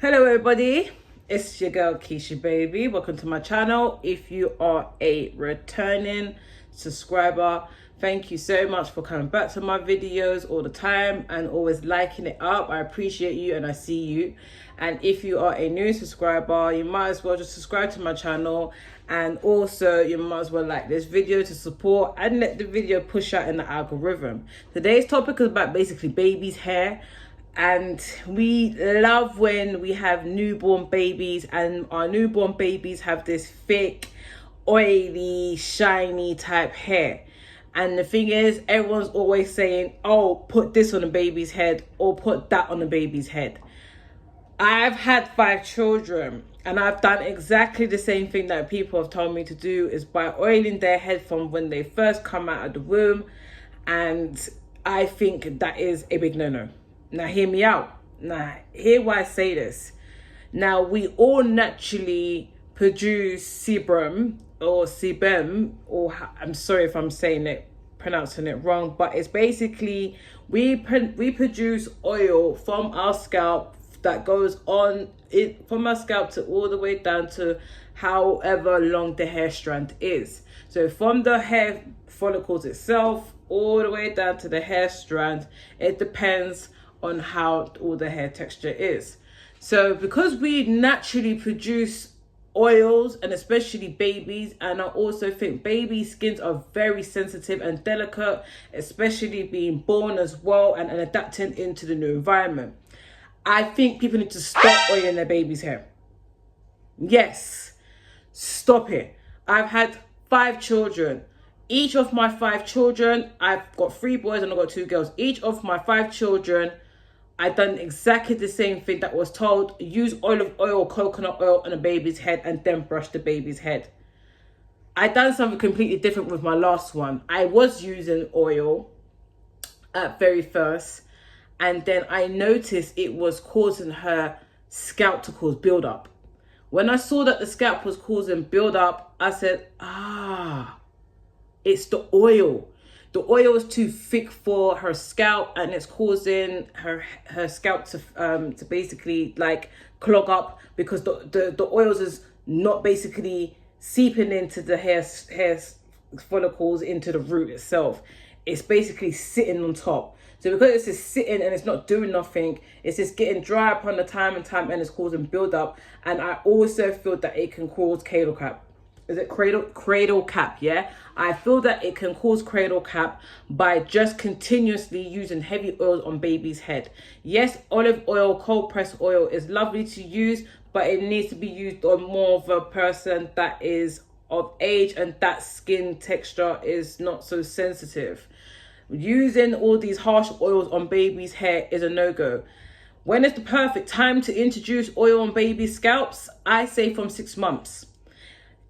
Hello everybody, it's your girl Keisha Baby. Welcome to my channel. If you are a returning subscriber, thank you so much for coming back to my videos all the time and always liking it up. I appreciate you and I see you. And if you are a new subscriber, you might as well just subscribe to my channel, and also you might as well like this video to support and let the video push out in the algorithm. Today's topic is about basically baby's hair. And we love when we have newborn babies and our newborn babies have this thick, oily, shiny type hair. And the thing is, everyone's always saying, oh, put this on the baby's head or put that on the baby's head. I've had 5 children and I've done exactly the same thing that people have told me to do, is by oiling their head from when they first come out of the womb. And I think that is a big no-no. Now, hear me out. Now, hear why I say this. Now, we all naturally produce sebum, or I'm sorry if I'm pronouncing it wrong, but it's basically, we produce oil from our scalp that goes on it from our scalp to all the way down to however long the hair strand is. So from the hair follicles itself all the way down to the hair strand, it depends on how all the hair texture is. So because we naturally produce oils, and especially babies, and I also think baby skins are very sensitive and delicate, especially being born as well and adapting into the new environment, I think people need to stop oiling their baby's hair. Yes, stop it. I've had 5 children. Each of my 5 children, I've got 3 boys and I've got 2 girls. Each of my 5 children, I done exactly the same thing that was told. Use olive oil or coconut oil on a baby's head and then brush the baby's head. I done something completely different with my last one. I was using oil at very first, and then I noticed it was causing her scalp to cause build-up. When I saw that the scalp was causing build-up, I said, it's the oil. The oil is too thick for her scalp, and it's causing her scalp to basically like clog up, because the oils is not basically seeping into the hair follicles into the root itself. It's basically sitting on top. So because it's just sitting and it's not doing nothing, it's just getting dry upon the time and it's causing build up. And I also feel that it can cause cradle cap. Is it cradle cap? Yeah, I feel that it can cause cradle cap by just continuously using heavy oils on baby's head. Yes, olive oil, cold pressed oil is lovely to use, but it needs to be used on more of a person that is of age and that skin texture is not so sensitive. Using all these harsh oils on baby's hair is a no-go. When is the perfect time to introduce oil on baby scalps? I say from 6 months.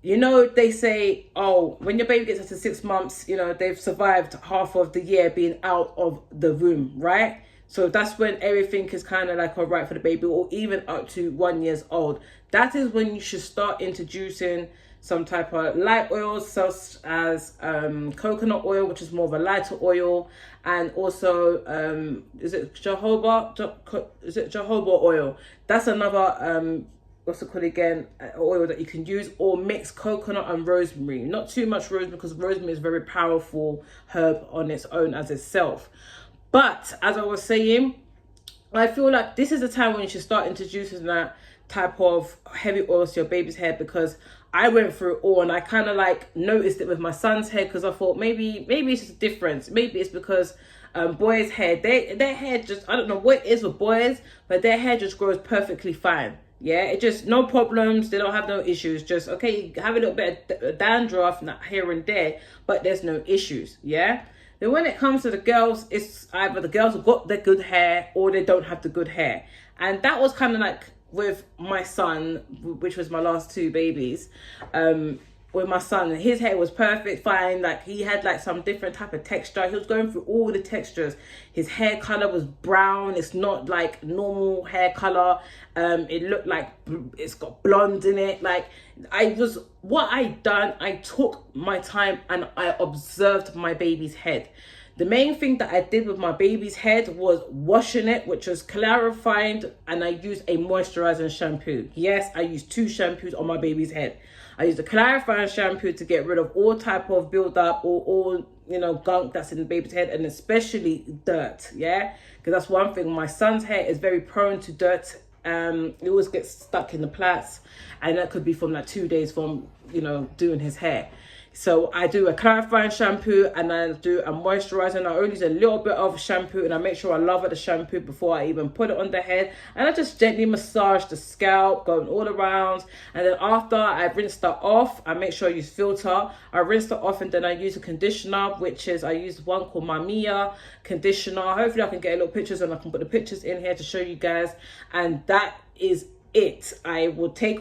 You know, they say, oh, when your baby gets up to 6 months, you know, they've survived half of the year being out of the womb, right? So that's when everything is kind of like all right for the baby, or even up to 1 year old. That is when you should start introducing some type of light oils, such as coconut oil, which is more of a lighter oil, and also is it jojoba oil? That's another what's it called again, oil that you can use, or mix coconut and rosemary. Not too much rosemary, because rosemary is a very powerful herb on its own as itself. But as I was saying, I feel like this is the time when you should start introducing that type of heavy oils to your baby's hair, because I went through it all and I kind of like noticed it with my son's hair, because I thought maybe it's just a difference. Maybe it's because boys' hair, their hair just, I don't know what it is with boys, but their hair just grows perfectly fine. Yeah, it just, no problems, they don't have no issues. Just, okay, you have a little bit of dandruff here and there, but there's no issues. Yeah. Then when it comes to the girls, it's either the girls have got the good hair or they don't have the good hair. And that was kind of like with my son, which was my last 2 babies. With my son, his hair was perfect, fine. Like, he had like some different type of texture. He was going through all the textures. His hair color was brown. It's not like normal hair color. It looked like it's got blonde in it. Like, what I done, I took my time and I observed my baby's head. The main thing that I did with my baby's head was washing it, which was clarifying, and I used a moisturizing shampoo. Yes, I used 2 shampoos on my baby's head. I used a clarifying shampoo to get rid of all type of buildup or all, you know, gunk that's in the baby's head, and especially dirt, yeah? Because that's one thing. My son's hair is very prone to dirt. It always gets stuck in the plaits, and that could be from like 2 days from, you know, doing his hair. So I do a clarifying shampoo and I do a moisturizer, and I only use a little bit of shampoo, and I make sure I lather the shampoo before I even put it on the head, and I just gently massage the scalp, going all around. And then after I rinse that off, I make sure I use filter. I rinse that off, and then I use a conditioner, which is, I use one called Mamiya conditioner. Hopefully I can get a little pictures, and I can put the pictures in here to show you guys. And that is it. I will take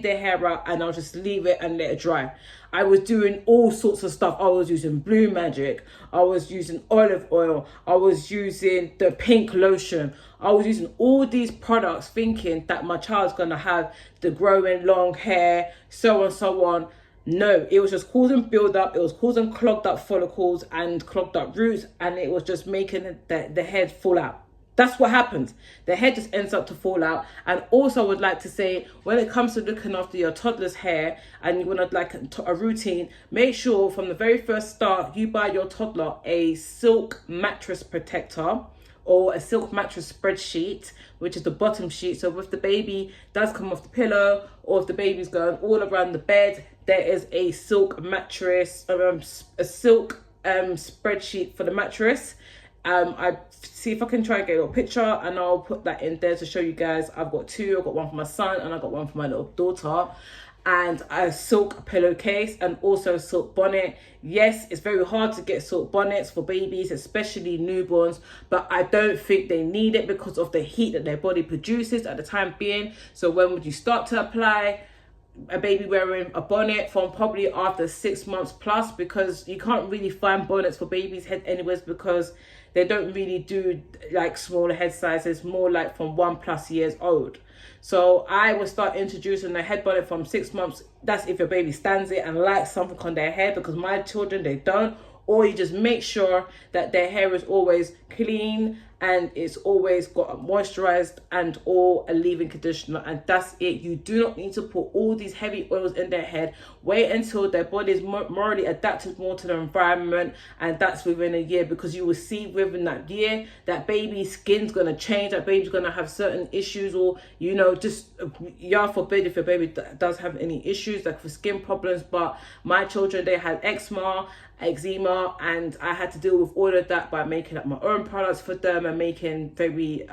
their hair out, and I'll just leave it and let it dry. I was doing all sorts of stuff. I was using Blue Magic, I was using olive oil, I was using the pink lotion. I was using all these products thinking that my child's gonna have the growing long hair, so on, so on. No, it was just causing build-up, it was causing clogged up follicles and clogged up roots, and it was just making the head fall out. That's what happens. The hair just ends up to fall out. And also I would like to say, when it comes to looking after your toddler's hair and you want to like a routine, make sure from the very first start you buy your toddler a silk mattress protector or a silk mattress spreadsheet, which is the bottom sheet. So if the baby does come off the pillow, or if the baby's going all around the bed, there is a silk mattress, a silk spreadsheet for the mattress. I see if I can try and get a little picture, and I'll put that in there to show you guys. I've got 2. I've got one for my son and I've got one for my little daughter, and a silk pillowcase and also a silk bonnet. Yes, it's very hard to get silk bonnets for babies, especially newborns, but I don't think they need it because of the heat that their body produces at the time being. So when would you start to apply a baby wearing a bonnet? From probably after 6 months plus, because you can't really find bonnets for babies' head anyways, because they don't really do like smaller head sizes, more like from 1+ years old. So I will start introducing a head bonnet from 6 months. That's if your baby stands it and likes something on their hair, because my children, they don't. Or you just make sure that their hair is always clean and it's always got moisturized and or a leave-in conditioner, and that's it. You do not need to put all these heavy oils in their head. Wait until their body is morally adapted more to the environment, and that's within a year, because you will see within that year that baby's skin's gonna change, that baby's gonna have certain issues, or you know, just yeah, forbid if your baby does have any issues like for skin problems. But my children, they had eczema, and I had to deal with all of that by making up my own products for them and making very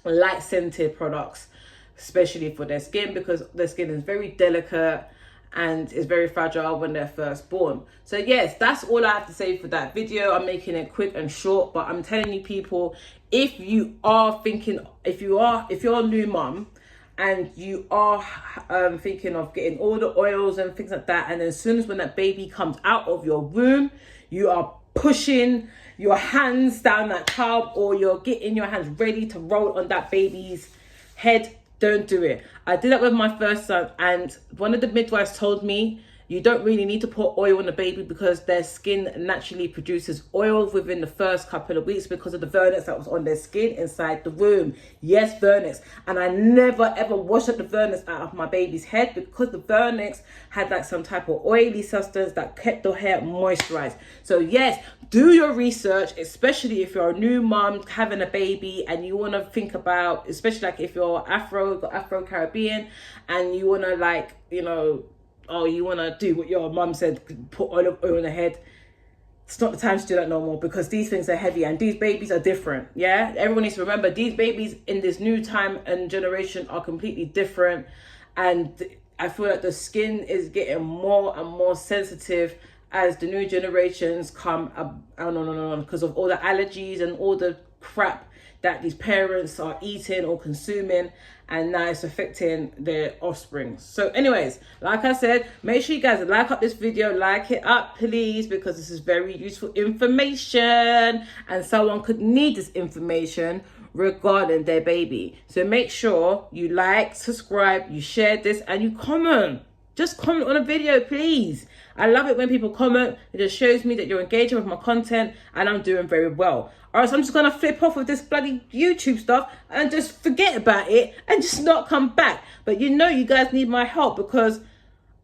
light scented products, especially for their skin, because their skin is very delicate and is very fragile when they're first born. So yes, that's all I have to say for that video. I'm making it quick and short, but I'm telling you people, if you're a new mum and you are thinking of getting all the oils and things like that, and as soon as when that baby comes out of your womb, you are pushing your hands down that child, or you're getting your hands ready to roll on that baby's head, don't do it. I did that with my first son, and one of the midwives told me, you don't really need to put oil on the baby because their skin naturally produces oil within the first couple of weeks because of the vernix that was on their skin inside the womb. Yes, vernix. And I never ever washed up the vernix out of my baby's head, because the vernix had like some type of oily substance that kept the hair moisturized. So yes, do your research, especially if you're a new mom having a baby and you want to think about, especially like if you're Afro-Caribbean and you want to, like, you know, oh, you want to do what your mum said, put olive oil on the head. It's not the time to do that no more, because these things are heavy and these babies are different. Yeah, everyone needs to remember these babies in this new time and generation are completely different, and I feel like the skin is getting more and more sensitive as the new generations come up, because of all the allergies and all the crap that these parents are eating or consuming, and now it's affecting their offspring. So anyways, like I said, make sure you guys like up this video, like it up please, because this is very useful information and someone could need this information regarding their baby. So make sure you like, subscribe, you share this, and you comment. Just comment on a video, please. I love it when people comment. It just shows me that you're engaging with my content and I'm doing very well. All right, so I'm just going to flip off with this bloody YouTube stuff and just forget about it and just not come back. But you know you guys need my help because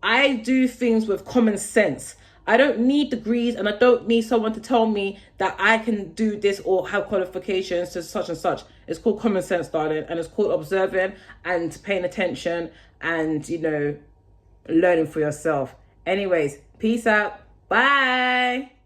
I do things with common sense. I don't need degrees and I don't need someone to tell me that I can do this or have qualifications to such and such. It's called common sense, darling, and it's called observing and paying attention and, you know, learning for yourself. Anyways, peace out. Bye.